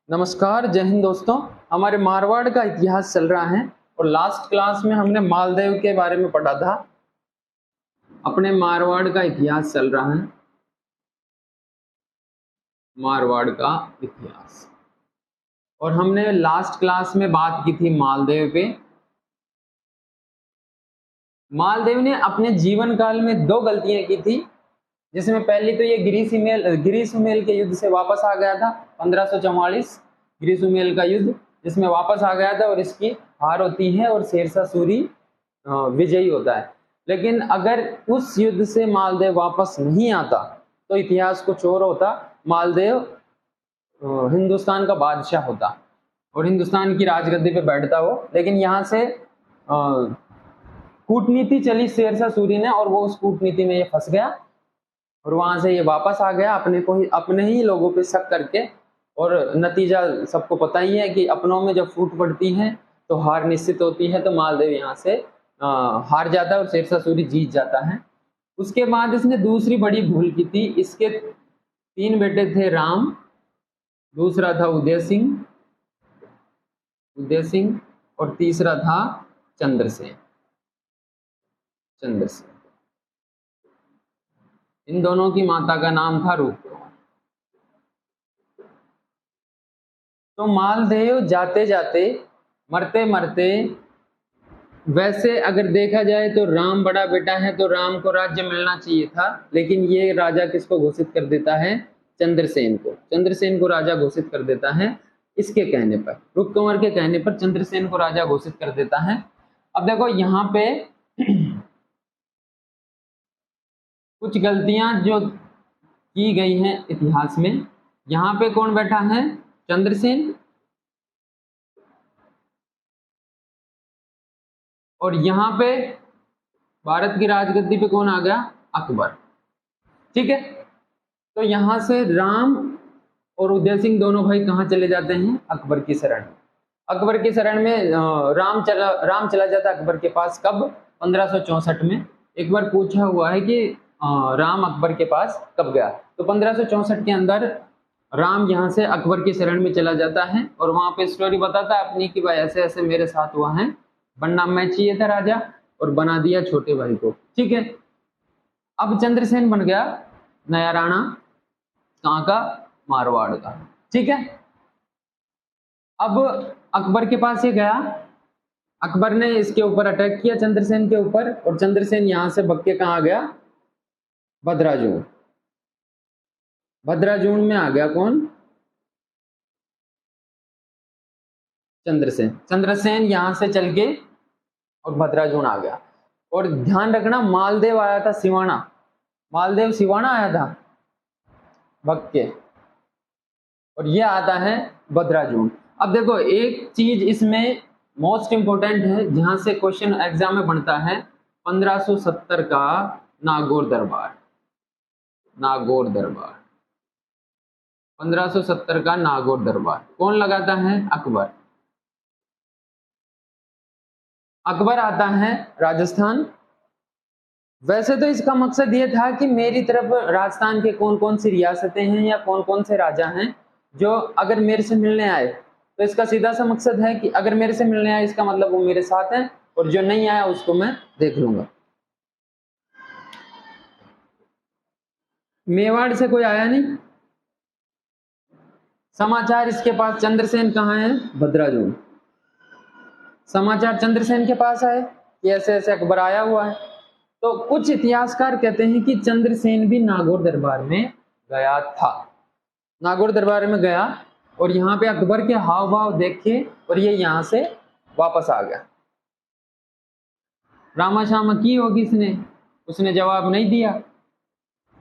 नमस्कार, जय हिंद दोस्तों। हमारे मारवाड़ का इतिहास चल रहा है और लास्ट क्लास में हमने मालदेव के बारे में पढ़ा था। अपने मारवाड़ का इतिहास चल रहा है, मारवाड़ का इतिहास। और हमने लास्ट क्लास में बात की थी मालदेव पे। मालदेव ने अपने जीवन काल में दो गलतियां की थी, जिसमें पहली तो ये गिरिसुमेल के युद्ध से वापस आ गया था। 1544 गिरिसुमेल का युद्ध, जिसमें वापस आ गया था और इसकी हार होती है और शेरशाह सूरी विजयी होता है। लेकिन अगर उस युद्ध से मालदेव वापस नहीं आता तो इतिहास कुछ और होता। मालदेव हिंदुस्तान का बादशाह होता और हिंदुस्तान की राजगद्दी पे बैठता वो। लेकिन यहाँ से कूटनीति चली शेरशाह सूरी ने और वो उस कूटनीति में ये फंस गया और वहां से ये वापस आ गया अपने ही लोगों पे शक करके। और नतीजा सबको पता ही है कि अपनों में जब फूट पड़ती है तो हार निश्चित होती है। तो मालदेव यहाँ से हार जाता है और शेरशाह सूरी जीत जाता है। उसके बाद इसने दूसरी बड़ी भूल की थी। इसके 3 बेटे थे, राम, दूसरा था उदय सिंह और तीसरा था चंद्रसेन। इन दोनों की माता का नाम था रूपकुमार। तो मालदेव जाते जाते, मरते मरते, वैसे अगर देखा जाए तो राम बड़ा बेटा है तो राम को राज्य मिलना चाहिए था, लेकिन ये राजा किसको घोषित कर देता है? चंद्रसेन को राजा घोषित कर देता है। इसके कहने पर, रूपकुमार के कहने पर चंद्रसेन को राजा घोषित कर देता है। अब देखो यहाँ पे कुछ गलतियां जो की गई हैं इतिहास में। यहाँ पे कौन बैठा है? चंद्रसेन। और यहाँ पे भारत की राजगद्दी पे कौन आ गया? अकबर। ठीक है, तो यहाँ से राम और उदय सिंह दोनों भाई कहाँ चले जाते हैं? अकबर की शरण। अकबर की शरण में राम चला जाता है अकबर के पास। कब? 1564 में। एक बार पूछा हुआ है कि राम अकबर के पास कब गया, तो 1564 के अंदर राम यहाँ से अकबर की शरण में चला जाता है और वहां पे स्टोरी बताता है अपनी कि भाई ऐसे ऐसे मेरे साथ हुआ है, बनना मैं चाहिए था राजा और बना दिया छोटे भाई को। ठीक है, अब चंद्रसेन बन गया नया राणा। कहाँ का? मारवाड़ का। ठीक है, अब अकबर के पास ये गया, अकबर ने इसके ऊपर अटैक किया चंद्रसेन के ऊपर, और चंद्रसेन यहां से भग के कहाँ गया? भद्राजून में आ गया। कौन? चंद्रसेन यहां से चल के और भद्राजून आ गया। और ध्यान रखना, मालदेव आया था सिवाना। मालदेव सिवाना आया था भग के, और ये आता है भद्राजून। अब देखो एक चीज इसमें मोस्ट इंपोर्टेंट है, जहां से क्वेश्चन एग्जाम में बनता है, 1570 का नागौर दरबार। 1570 का नागौर दरबार कौन लगाता है? अकबर आता है राजस्थान। वैसे तो इसका मकसद ये था कि मेरी तरफ राजस्थान के कौन कौन सी रियासतें हैं या कौन कौन से राजा हैं जो अगर मेरे से मिलने आए, तो इसका सीधा सा मकसद है कि अगर मेरे से मिलने आए इसका मतलब वो मेरे साथ हैं, और जो नहीं आया उसको मैं देख लूंगा। मेवाड़ से कोई आया नहीं। समाचार इसके पास चंद्रसेन कहाँ है? भद्राजून। समाचार चंद्रसेन के पास आए कि ऐसे ऐसे अकबर आया हुआ है। तो कुछ इतिहासकार कहते हैं कि चंद्रसेन भी नागौर दरबार में गया था। नागौर दरबार में गया और यहाँ पे अकबर के हाव भाव देखे और ये यहाँ से वापस आ गया। रामाशामा की होगी उसने जवाब नहीं दिया,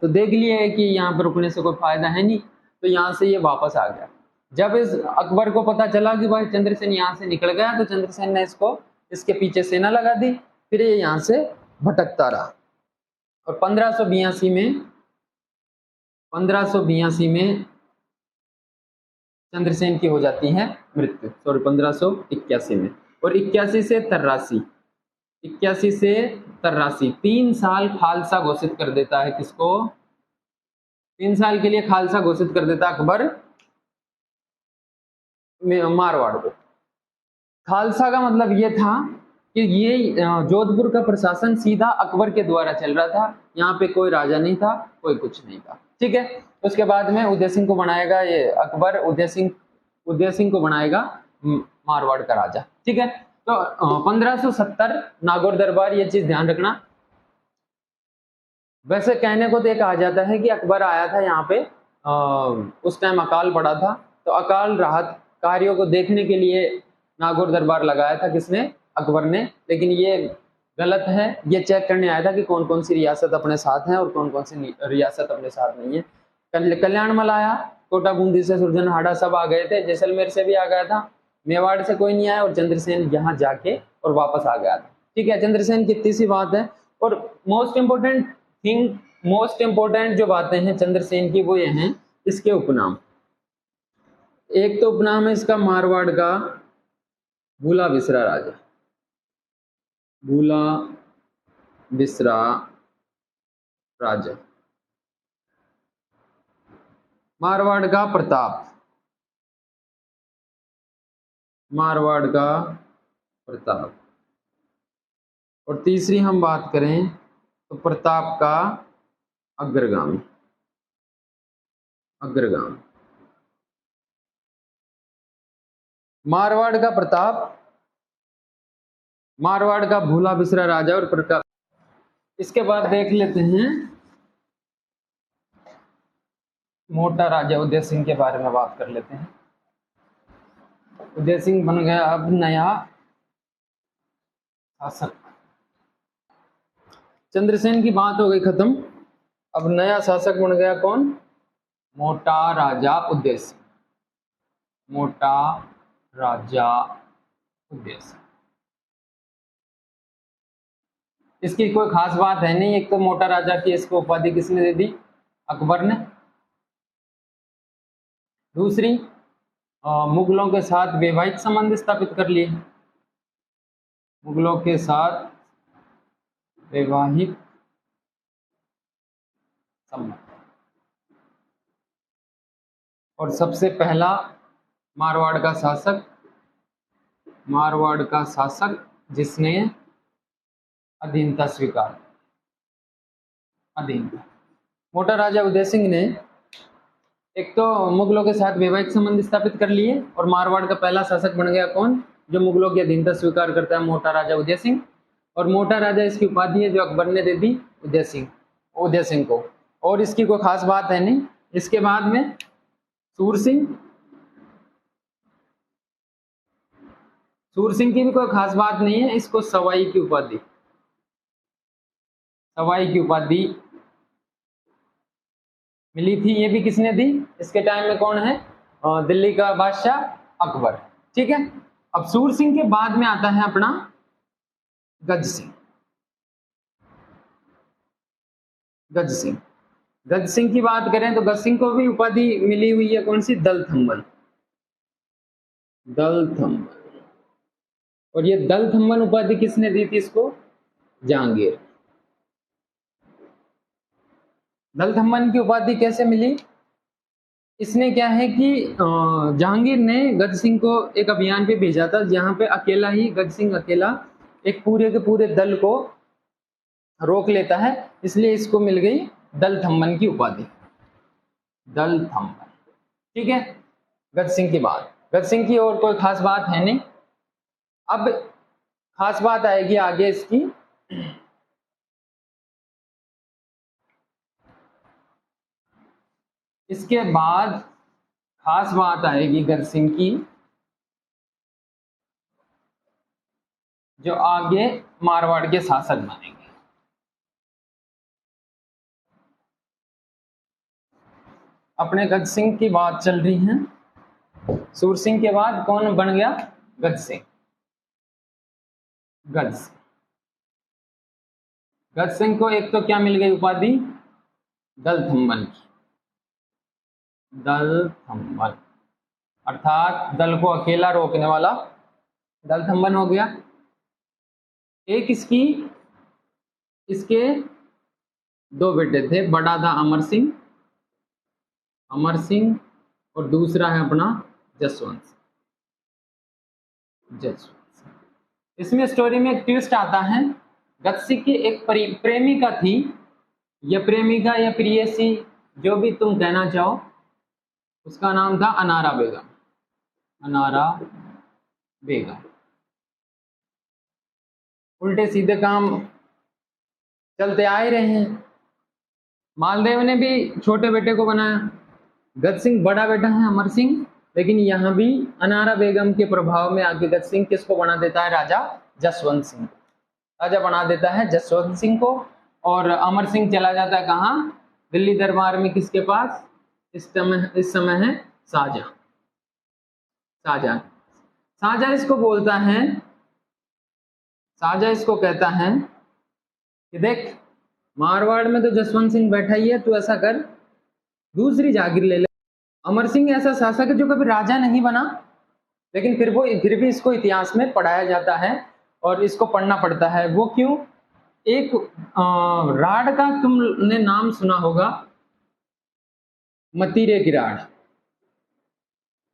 तो देख लिया है कि यहाँ पर रुकने से कोई फायदा है नहीं, तो यहाँ से ये वापस आ गया। जब इस अकबर को पता चला कि भाई चंद्रसेन यहाँ से निकल गया, तो चंद्रसेन ने इसके पीछे सेना लगा दी। फिर ये यहाँ से भटकता रहा और 1582 में चंद्रसेन की हो जाती है मृत्यु। 1581 में। और 81 से 83 3 साल खालसा घोषित कर देता है। किसको? 3 साल के लिए खालसा घोषित कर देता अकबर। मारवाड़ को। खालसा का मतलब ये था कि ये जोधपुर का प्रशासन सीधा अकबर के द्वारा चल रहा था, यहाँ पे कोई राजा नहीं था, कोई कुछ नहीं था, ठीक है। उसके बाद में उदय सिंह को बनाएगा ये अकबर, उदय सिंह को बनाएगा मारवाड़ का राजा, ठीक है। तो 1570 नागौर दरबार, ये चीज ध्यान रखना। वैसे कहने को तो ये कहा जाता है कि अकबर आया था यहाँ पे, उस टाइम अकाल पड़ा था, तो अकाल राहत कार्यों को देखने के लिए नागौर दरबार लगाया था किसने, अकबर ने। लेकिन ये गलत है, ये चेक करने आया था कि कौन कौन सी रियासत अपने साथ है और कौन कौन सी रियासत अपने साथ नहीं है। कल्याण मल आया, कोटा बूंदी से सुरजनहाड़ा सब आ गए थे, जैसलमेर से भी आ गया था, मेवाड़ से कोई नहीं आया, और चंद्रसेन यहाँ जाके और वापस आ गया था, ठीक है। चंद्रसेन की इतनी सी बात है। और मोस्ट इंपोर्टेंट जो बातें हैं चंद्रसेन की वो ये हैं, इसके उपनाम। एक तो उपनाम है इसका मारवाड़ का भूला बिसरा राजा, भूला बिसरा राजा। मारवाड़ का प्रताप, मारवाड़ का प्रताप। और तीसरी हम बात करें तो प्रताप का अग्रगामी, अग्रगामी। मारवाड़ का प्रताप, मारवाड़ का भूला बिसरा राजा और प्रताप। इसके बाद देख लेते हैं मोटा राजा उदय सिंह के बारे में बात कर लेते हैं। उदय सिंह बन गया अब नया शासक। चंद्रसेन की बात हो गई खत्म, अब नया शासक बन गया कौन, मोटा राजा उदय सिंह, मोटा राजा उदय सिंह। इसकी कोई खास बात है नहीं, एक तो मोटा राजा की इसको उपाधि किसने दे दी, अकबर ने। दूसरी, मुगलों के साथ वैवाहिक संबंध स्थापित कर लिए, मुगलों के साथ वैवाहिक संबंध। और सबसे पहला मारवाड़ का शासक, मारवाड़ का शासक जिसने अधीनता स्वीकार, अधीनता। मोटा राजा उदय सिंह ने एक तो मुगलों के साथ वैवाहिक संबंध स्थापित कर लिए, और मारवाड़ का पहला शासक बन गया कौन, जो मुगलों की अधीनता स्वीकार करता है, मोटा राजा उदय सिंह। और मोटा राजा इसकी उपाधि है जो अकबर ने दे दी उदय सिंह को। और इसकी कोई खास बात है नहीं। इसके बाद में सूरसिंह की भी कोई खास बात नहीं है, इसको सवाई की उपाधि, सवाई की उपाधि मिली थी। ये भी किसने दी, इसके टाइम में कौन है, दिल्ली का बादशाह अकबर, ठीक है। अब सूर सिंह के बाद में आता है अपना गज सिंह। गज सिंह की बात करें तो गज सिंह को भी उपाधि मिली हुई है, कौन सी, दलथम्बन, दलथम्बन। और ये दलथम्बन उपाधि किसने दी थी इसको, जहांगीर। दलथम्बन की उपाधि कैसे मिली, इसने क्या है कि जहांगीर ने गज सिंह को एक अभियान पे भेजा था, जहां पे अकेला ही गज सिंह अकेला एक पूरे के पूरे दल को रोक लेता है, इसलिए इसको मिल गई दलथम्बन की उपाधि, दलथम्बन, ठीक है। गज सिंह की बात, गज सिंह की और कोई खास बात है नहीं। अब खास बात आएगी आगे इसकी, इसके बाद खास बात आएगी गज सिंह की, जो आगे मारवाड़ के शासक बनेंगे। अपने गज सिंह की बात चल रही है, सूर सिंह के बाद कौन बन गया, गज सिंह। गज सिंह को एक तो क्या मिल गई उपाधि, दलथम्बन की, दलथम्बन, अर्थात दल को अकेला रोकने वाला दलथम्बन हो गया। एक इसके दो बेटे थे, बड़ा था अमर सिंह, और दूसरा है अपना जसवंत। जसवंत सिंह। इसमें स्टोरी में एक ट्विस्ट आता है। गत्सिक की एक प्रेमिका थी, या प्रेमिका या प्रियसी, जो भी तुम कहना चाहो, उसका नाम था अनारा बेगम। अनारा बेगम। उल्टे सीधे काम चलते आ ही रहे हैं। मालदेव ने भी छोटे बेटे को बनाया, गत सिंह बड़ा बेटा है अमर सिंह, लेकिन यहाँ भी अनारा बेगम के प्रभाव में आके गत सिंह किसको बना देता है? राजा जसवंत सिंह। राजा बना देता है जसवंत सिंह को, और अमर सिंह चला जाता है कहाँ? दिल्ली दरबार में। किसके पास इस समय है? शाहजहां। शाहजहां। शाहजहां इसको बोलता है, शाहजहां इसको कहता है कि देख, मारवाड़ में तो जसवंत सिंह बैठा ही है, तू ऐसा कर, दूसरी जागीर ले ले। अमर सिंह ऐसा शासक है जो कभी राजा नहीं बना, लेकिन फिर भी इसको इतिहास में पढ़ाया जाता है और इसको पढ़ना पड़ता है। वो क्यों? एक राड का तुमने नाम सुना होगा, मतीरे की राड।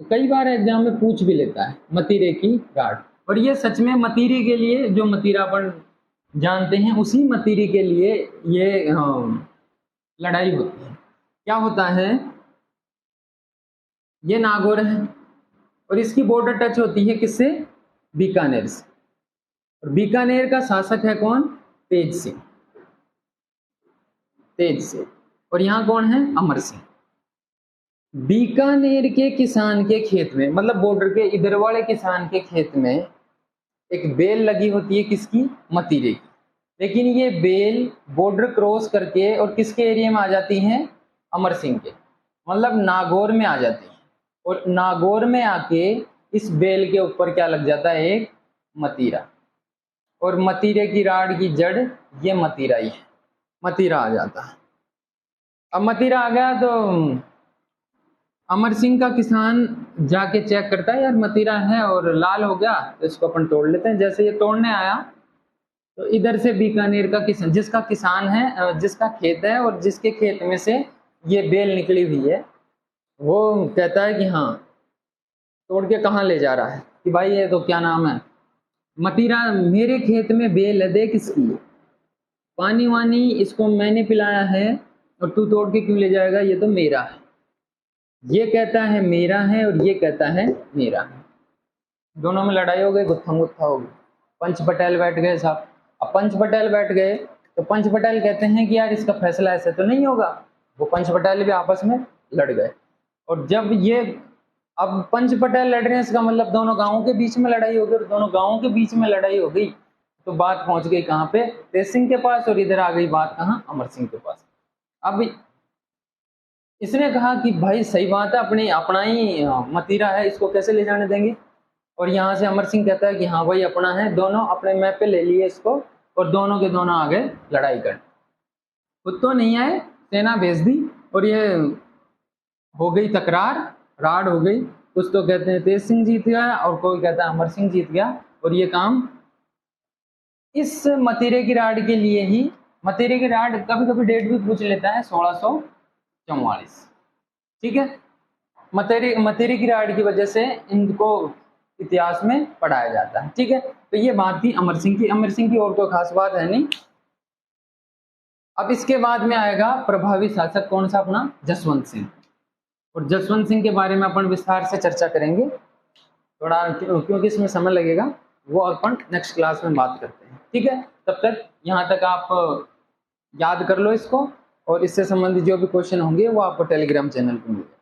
तो कई बार एग्जाम में पूछ भी लेता है मतीरे की राड, और ये सच में मतीरे के लिए, जो मतीरापन जानते हैं उसी मतीरे के लिए ये लड़ाई होती है। क्या होता है? ये नागौर है और इसकी बॉर्डर टच होती है किससे? बीकानेर से। और बीकानेर का शासक है कौन? तेज सिंह। तेज सिंह। और यहाँ कौन है? अमर सिंह। बीकानेर के किसान के खेत में, मतलब बॉर्डर के इधर वाले किसान के खेत में एक बेल लगी होती है, किसकी? मतीरे की। लेकिन ये बेल बॉर्डर क्रॉस करके और किसके एरिया में आ जाती हैं? अमर सिंह के, मतलब नागौर में आ जाती है। और नागौर में आके इस बेल के ऊपर क्या लग जाता है? एक मतीरा। और मतीरे की राड की जड़ ये मतीरा ही है, मतीरा आ जाता है। अब मतीरा आ गया तो अमर सिंह का किसान जाके चेक करता है, यार मतीरा है और लाल हो गया, तो इसको अपन तोड़ लेते हैं। जैसे ये तोड़ने आया तो इधर से बीकानेर का किसान, जिसका किसान है, जिसका खेत है और जिसके खेत में से ये बेल निकली हुई है, वो कहता है कि हाँ, तोड़ के कहाँ ले जा रहा है? कि भाई ये तो क्या नाम है, मतीरा मेरे खेत में बेल है, देख इसकी, पानी वानी इसको मैंने पिलाया है, और तू तोड़ के क्यों ले जाएगा? ये तो मेरा है। ये कहता है मेरा है और ये कहता है मेरा है। दोनों में लड़ाई हो गई, गुत्थम गुत्था हो गई। पंच पटेल बैठ गए साहब। अब पंच पटेल बैठ गए तो पंच पटेल कहते हैं कि यार इसका फैसला ऐसे तो नहीं होगा। वो पंच पटेल भी आपस में लड़ गए। और जब ये अब पंच पटेल लड़ रहे हैं, इसका मतलब दोनों गांवों के बीच में लड़ाई हो गई। और दोनों गांवों के बीच में लड़ाई हो गई तो बात पहुंच गई कहाँ पे? तेज सिंह के पास। और इधर आ गई बात कहाँ? अमर सिंह के पास। अब इसने कहा कि भाई सही बात है, अपना ही मतीरा है, इसको कैसे ले जाने देंगे? और यहाँ से अमर सिंह कहता है कि हाँ भाई अपना है। दोनों अपने मैप पे ले लिए इसको और दोनों के दोनों आ गए लड़ाई कर। खुद तो नहीं आए, सेना भेज दी और ये हो गई तकरार, राड हो गई। कुछ तो कहते हैं तेज सिंह जीत गया और कोई कहता है अमर सिंह जीत गया। और ये काम इस मतीरे की राड के लिए ही, मतीरे की राड कभी कभी डेट भी पूछ लेता है 1644, ठीक है। मतीरे की राड की वजह से इनको इतिहास में पढ़ाया जाता है, ठीक है। तो ये बात थी अमर सिंह की। अमर सिंह की और कोई खास बात है नहीं। अब इसके बाद में आएगा प्रभावी शासक कौन सा? अपना जसवंत सिंह। और जसवंत सिंह के बारे में अपन विस्तार से चर्चा करेंगे थोड़ा, क्योंकि इसमें समय लगेगा, वो अपन नेक्स्ट क्लास में बात करते हैं, ठीक है। तब तक यहाँ तक आप याद कर लो इसको, और इससे संबंधित जो भी क्वेश्चन होंगे वो आपको टेलीग्राम चैनल पर मिलेगा।